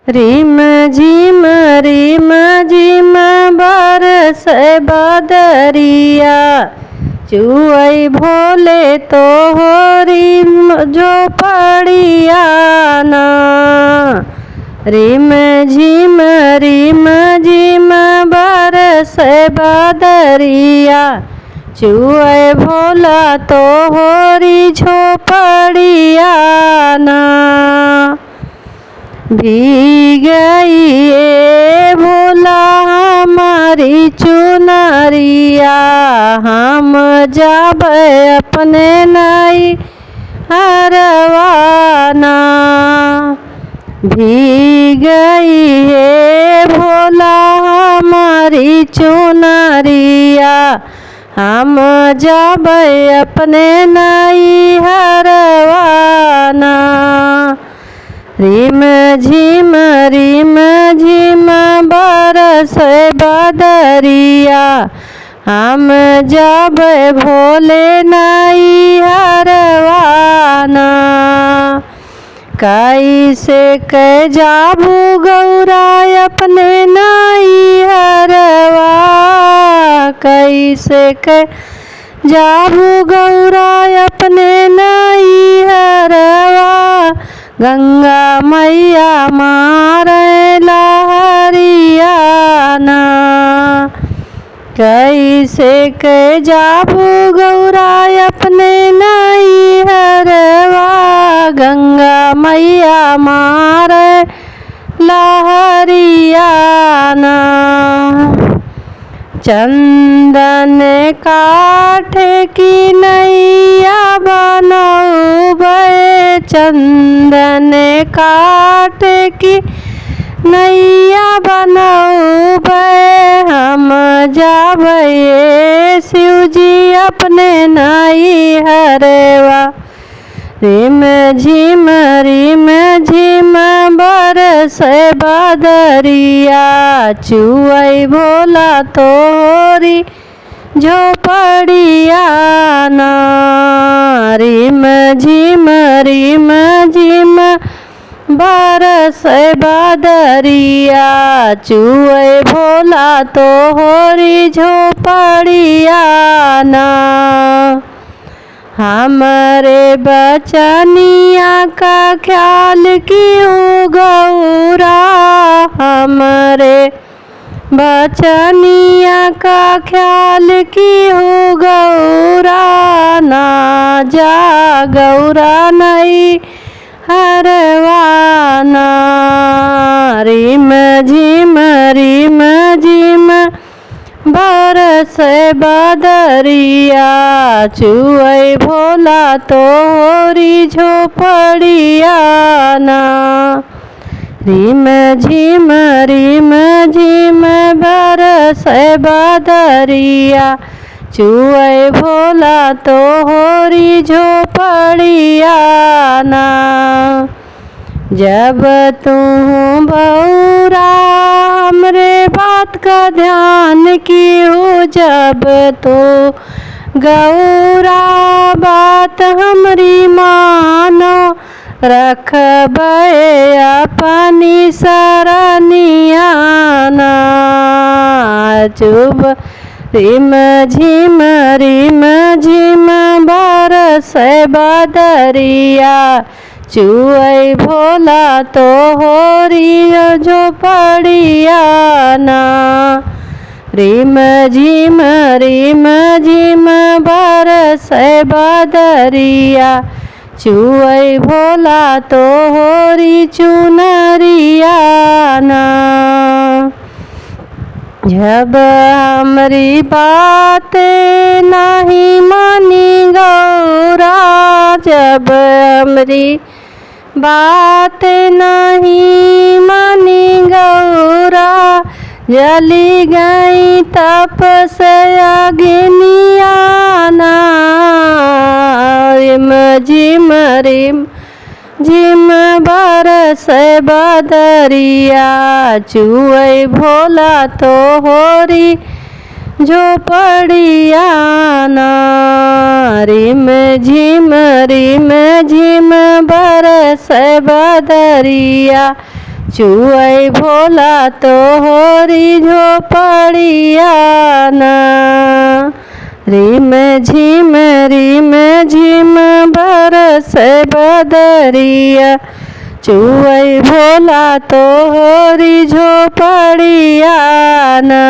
रिम झिम बरस बदरिया, चुअई भोले तोहरी झोपड़िया ना। रिम झिम बरस बदरिया, चुअई भोला तोहरी झोपड़िया ना। भीगइए भोला हमारी चुनरिया, हम जब अपने नई हरवाना। भीगइए भोला हमारी चुनरिया, हम जब अपने नई हरवाना। रिम झिम बरस बदरिया, हम जब भोले नई हरवाना। कैसे के जाबू गौरा अपने नई हरवा, कैसे के जाबू गौरा अपने नई हरवा। गंगा मैया मारे लहरिया ना। कैसे के जाबू गौरा अपने नई हरवा, गंगा मैया मारे लहरिया ना। चंदन काठ की नैया बनौबे, चंदन काठ की नैया बनौबे, हम जाबे शिवजी अपने नई हरवा। रिम झिम बरस बदरिया, चुअई भोला तोरी झोपड़िया ना। रिम झिम बरस बदरिया, चुअई भोला तोहरी झोपड़िया ना। हमारे बचनिया का ख्याल क्यों गौरा, हमारे बचनिया का ख्याल क्यों गौरा। ना जा गौरा नई हरवाना। रिम झिम बरस बदरिया, चुअई भोला तोहरी झोपड़िया ना। रिम झिम बरस बदरिया, चुअई भोला तोहरी झोपड़िया ना। जब तू बौरा हमरे बात का ध्यान कियो, जब तू गौरा बात हमरी मानो, रखबे अपनी सरनिया ना। चुब रिम झिम बरस बदरिया, चुअई भोला तोहरी झोपड़िया ना। रिम झिम बरस बदरिया, चुअई भोला तोहरी चुनरिया ना। जब हमरी बात नहीं मानी गौरा, जब हमरी बात नहीं मानी गौरा, जली गई तप से अग्निया ना। रिम झिम बरस बदरिया, चुअई भोला तोहरी झोपड़िया ना। रिम झिम बरस बदरिया, चुअई भोला तोहरी झोपड़िया ना। रिम झिम बरस बदरिया चुअई भोला तोहरी झोपड़िया ना।